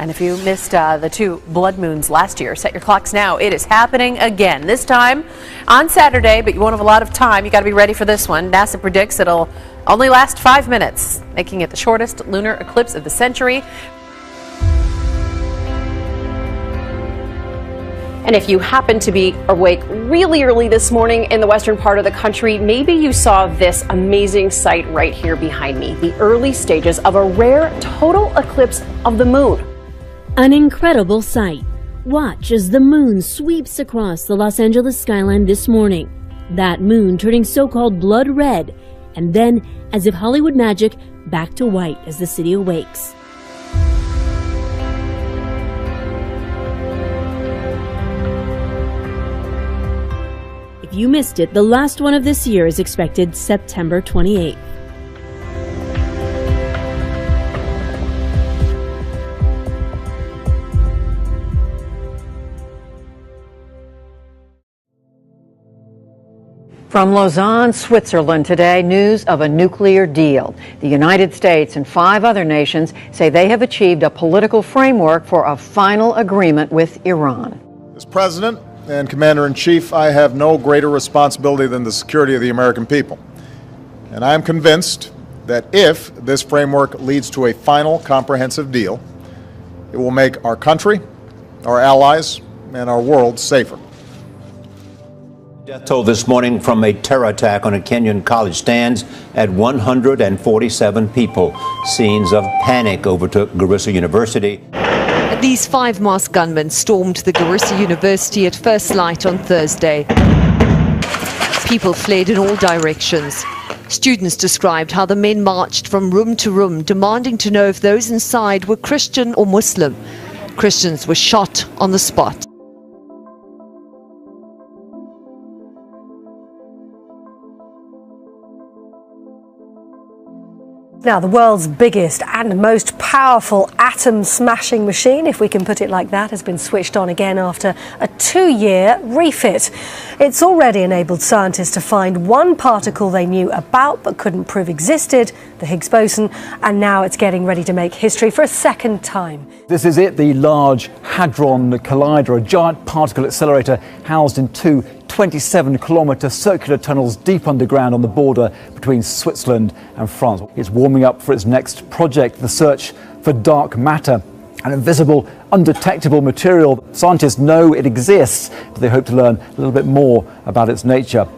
And if you missed the two blood moons last year, set your clocks now. It is happening again, this time on Saturday, but you won't have a lot of time. You got to be ready for this one. NASA predicts it'll only last 5 minutes, making it the shortest lunar eclipse of the century. And if you happen to be awake really early this morning in the western part of the country, maybe you saw this amazing sight right here behind me, the early stages of a rare total eclipse of the moon. An incredible sight. Watch as the moon sweeps across the Los Angeles skyline this morning. That moon turning so-called blood red, and then, as if Hollywood magic, back to white as the city awakes. If you missed it, the last one of this year is expected September 28th. From Lausanne, Switzerland today, news of a nuclear deal. The United States and 5 other nations say they have achieved a political framework for a final agreement with Iran. As President and Commander-in-Chief, I have no greater responsibility than the security of the American people. And I am convinced that if this framework leads to a final comprehensive deal, it will make our country, our allies, and our world safer. Death toll this morning from a terror attack on a Kenyan college stands at 147 people. Scenes of panic overtook Garissa University. At least 5 masked gunmen stormed the Garissa University at first light on Thursday. People fled in all directions. Students described how the men marched from room to room, demanding to know if those inside were Christian or Muslim. Christians were shot on the spot. Now, the world's biggest and most powerful atom-smashing machine, if we can put it like that, has been switched on again after a 2-year refit. It's already enabled scientists to find one particle they knew about but couldn't prove existed, the Higgs boson, and now it's getting ready to make history for a second time. This is it, the Large Hadron Collider, a giant particle accelerator housed in 2 27-kilometre circular tunnels deep underground on the border between Switzerland and France. It's warming up for its next project, the search for dark matter, an invisible, undetectable material. Scientists know it exists, but they hope to learn a little bit more about its nature.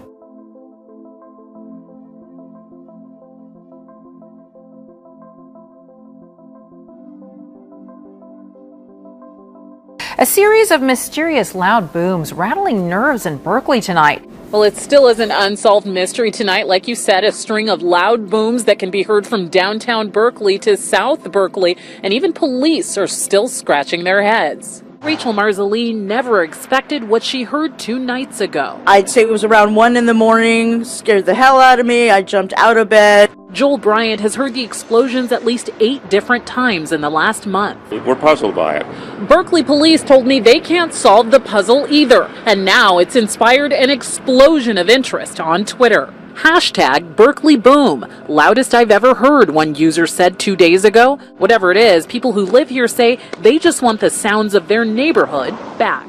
A series of mysterious loud booms rattling nerves in Berkeley tonight. Well, it still is an unsolved mystery tonight. Like you said, a string of loud booms that can be heard from downtown Berkeley to South Berkeley, and even police are still scratching their heads. Rachel Marzali never expected what she heard 2 nights ago. I'd say it was around 1 in the morning, scared the hell out of me. I jumped out of bed. Joel Bryant has heard the explosions at least 8 different times in the last month. We're puzzled by it. Berkeley police told me they can't solve the puzzle either, and now it's inspired an explosion of interest on Twitter. Hashtag Berkeley Boom, loudest I've ever heard, one user said 2 days ago. Whatever it is, people who live here say they just want the sounds of their neighborhood back.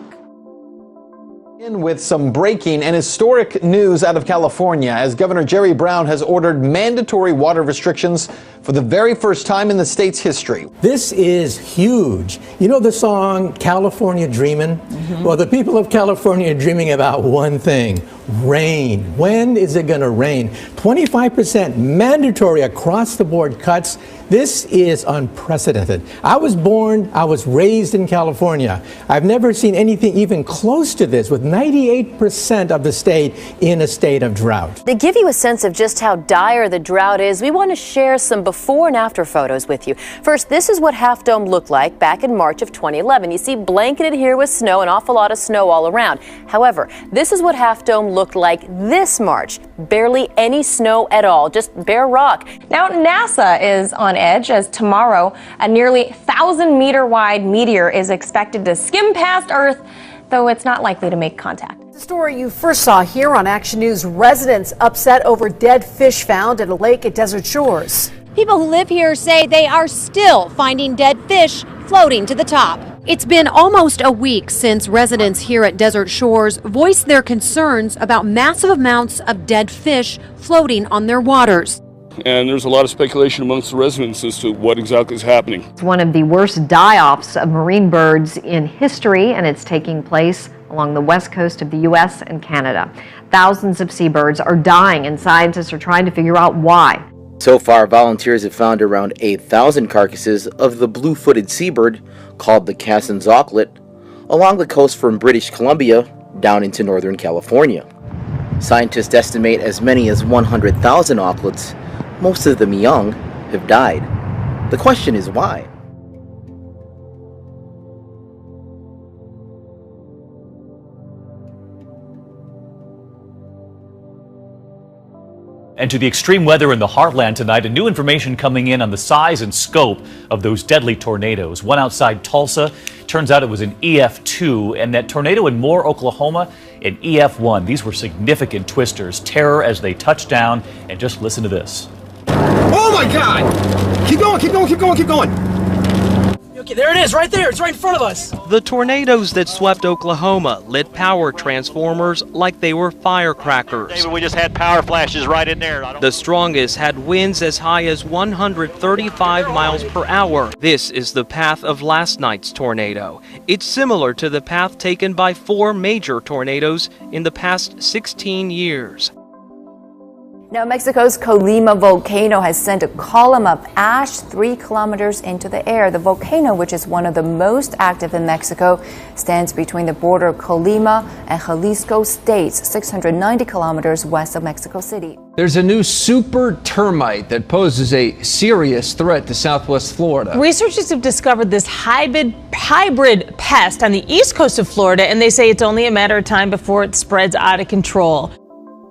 With some breaking and historic news out of California, as Governor Jerry Brown has ordered mandatory water restrictions for the very first time in the state's history. This is huge. You know the song California Dreamin'? Well, the people of California are dreaming about one thing: rain. When is it going to rain? 25% mandatory across the board cuts. This is unprecedented. I was raised in California. I've never seen anything even close to this, with 98% of the state in a state of drought. To give you a sense of just how dire the drought is, we want to share some before and after photos with you. First, this is what Half Dome looked like back in March of 2011. You see blanketed here with snow, an awful lot of snow all around. However, this is what Half Dome looked like this March. Barely any snow at all, just bare rock. Now, NASA is on edge as tomorrow a nearly 1,000-meter wide meteor is expected to skim past Earth, though it's not likely to make contact. The story you first saw here on Action News: residents upset over dead fish found at a lake at Desert Shores. People who live here say they are still finding dead fish floating to the top. It's been almost a week since residents here at Desert Shores voiced their concerns about massive amounts of dead fish floating on their waters. And there's a lot of speculation amongst the residents as to what exactly is happening. It's one of the worst die-offs of marine birds in history, and it's taking place along the west coast of the U.S. and Canada. Thousands of seabirds are dying, and scientists are trying to figure out why. So far, volunteers have found around 8,000 carcasses of the blue-footed seabird called the Cassin's auklet along the coast from British Columbia down into Northern California. Scientists estimate as many as 100,000 auklets, most of them young, have died. The question is why? And to the extreme weather in the heartland tonight, and new information coming in on the size and scope of those deadly tornadoes. One outside Tulsa, turns out it was an EF2, and that tornado in Moore, Oklahoma, an EF1. These were significant twisters, terror as they touched down, and just listen to this. Oh my God! Keep going, keep going, keep going, keep going! Okay, there it is, right there, it's right in front of us! The tornadoes that swept Oklahoma lit power transformers like they were firecrackers. David, we just had power flashes right in there. The strongest had winds as high as 135 miles per hour. This is the path of last night's tornado. It's similar to the path taken by 4 major tornadoes in the past 16 years. Now, Mexico's Colima volcano has sent a column of ash 3 kilometers into the air. The volcano, which is one of the most active in Mexico, stands between the border of Colima and Jalisco states, 690 kilometers west of Mexico City. There's a new super termite that poses a serious threat to Southwest Florida. Researchers have discovered this hybrid pest on the east coast of Florida, and they say it's only a matter of time before it spreads out of control.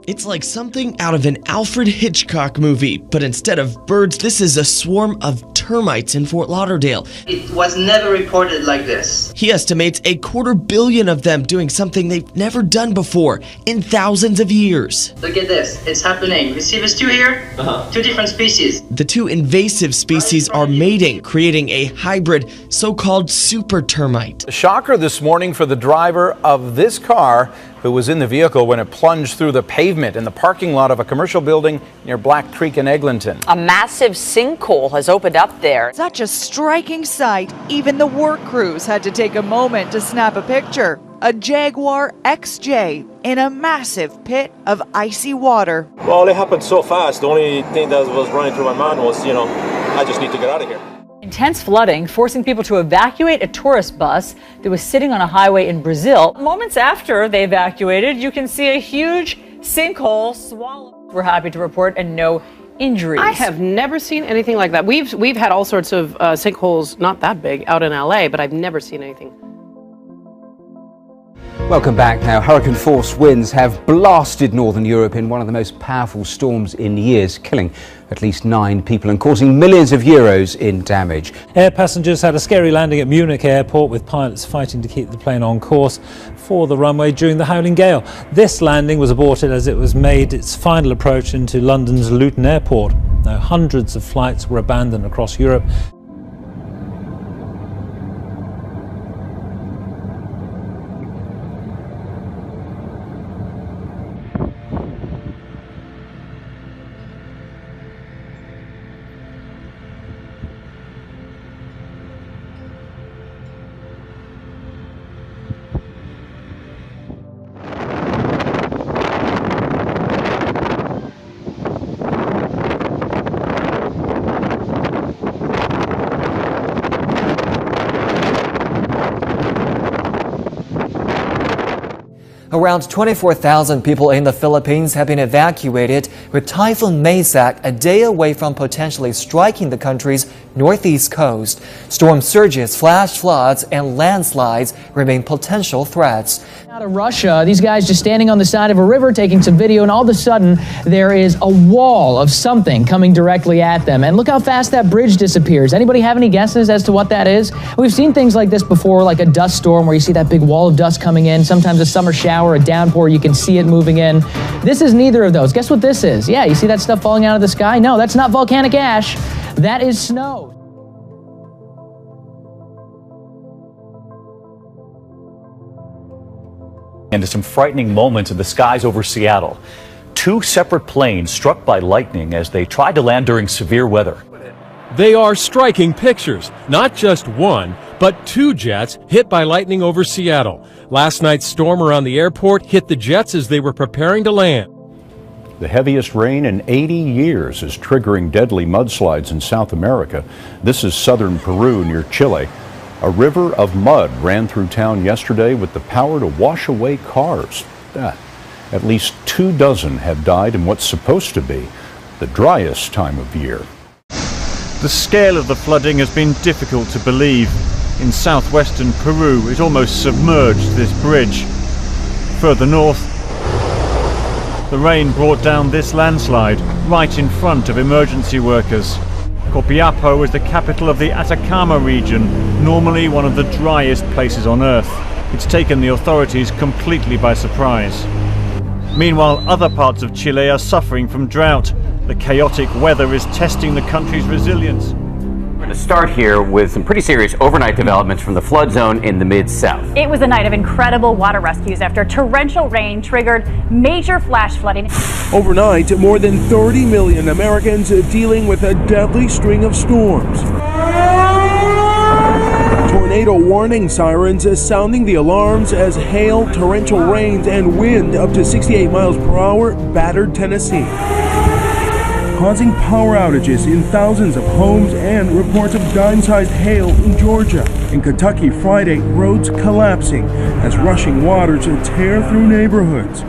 It's like something out of an Alfred Hitchcock movie, but instead of birds, this is a swarm of termites in Fort Lauderdale. It was never reported like this. He estimates 250 million of them doing something they've never done before in thousands of years. Look at this, it's happening. You see these 2 here? 2 different species. The 2 invasive species are mating, creating a hybrid so-called super termite. A shocker this morning for the driver of this car who was in the vehicle when it plunged through the pavement in the parking lot of a commercial building near Black Creek in Eglinton. A massive sinkhole has opened up there. Such a striking sight, even the work crews had to take a moment to snap a picture. A Jaguar XJ in a massive pit of icy water. Well, it happened so fast. The only thing that was running through my mind was, I just need to get out of here. Intense flooding forcing people to evacuate a tourist bus that was sitting on a highway in Brazil. Moments after they evacuated, you can see a huge sinkhole swallowed. We're happy to report and no injuries. I have never seen anything like that. We've had all sorts of sinkholes, not that big, out in LA, but I've never seen anything. Welcome back now. Hurricane force winds have blasted northern Europe in one of the most powerful storms in years, killing at least 9 people and causing millions of euros in damage. Air passengers had a scary landing at Munich airport with pilots fighting to keep the plane on course for the runway during the howling gale. This landing was aborted as it was made its final approach into London's Luton airport. Now, hundreds of flights were abandoned across Europe. Around 24,000 people in the Philippines have been evacuated, with Typhoon Maysak a day away from potentially striking the country's northeast coast. Storm surges, flash floods, and landslides remain potential threats. Out of Russia, these guys just standing on the side of a river taking some video, and all of a sudden there is a wall of something coming directly at them. And look how fast that bridge disappears. Anybody have any guesses as to what that is? We've seen things like this before, like a dust storm where you see that big wall of dust coming in, sometimes a summer shower, a downpour, you can see it moving in. This is neither of those. Guess what this is? Yeah, you see that stuff falling out of the sky? No, that's not volcanic ash. That is snow. And to some frightening moments in the skies over Seattle. 2 separate planes struck by lightning as they tried to land during severe weather. They are striking pictures. Not just one, but 2 jets hit by lightning over Seattle. Last night's storm around the airport hit the jets as they were preparing to land. The heaviest rain in 80 years is triggering deadly mudslides in South America. This is southern Peru near Chile. A river of mud ran through town yesterday with the power to wash away cars. At least 24 have died in what's supposed to be the driest time of year. The scale of the flooding has been difficult to believe. In southwestern Peru, it almost submerged this bridge. Further north, the rain brought down this landslide right in front of emergency workers. Copiapó is the capital of the Atacama region, normally one of the driest places on Earth. It's taken the authorities completely by surprise. Meanwhile, other parts of Chile are suffering from drought. The chaotic weather is testing the country's resilience. We're going to start here with some pretty serious overnight developments from the flood zone in the Mid-South. It was a night of incredible water rescues after torrential rain triggered major flash flooding. Overnight, more than 30 million Americans dealing with a deadly string of storms. Tornado warning sirens sounding the alarms as hail, torrential rains, and wind up to 68 miles per hour battered Tennessee, causing power outages in thousands of homes and reports of dime-sized hail in Georgia. In Kentucky Friday, roads collapsing as rushing waters tear through neighborhoods.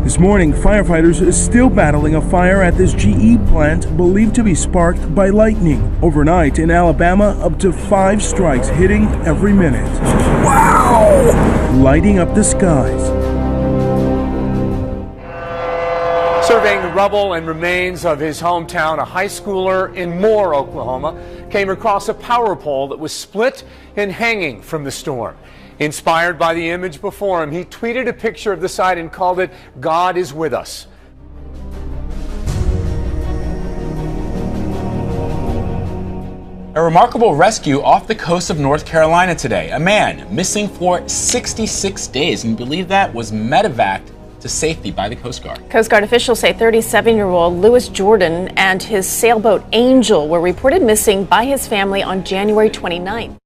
This morning, firefighters are still battling a fire at this GE plant believed to be sparked by lightning. Overnight in Alabama, up to 5 strikes hitting every minute. Wow! Lighting up the skies. Surveying the rubble and remains of his hometown, a high schooler in Moore, Oklahoma, came across a power pole that was split and hanging from the storm. Inspired by the image before him, he tweeted a picture of the site and called it, "God is with us." A remarkable rescue off the coast of North Carolina today. A man missing for 66 days, and believe that was medevaced to safety by the Coast Guard. Coast Guard officials say 37-year-old Lewis Jordan and his sailboat Angel were reported missing by his family on January 29th.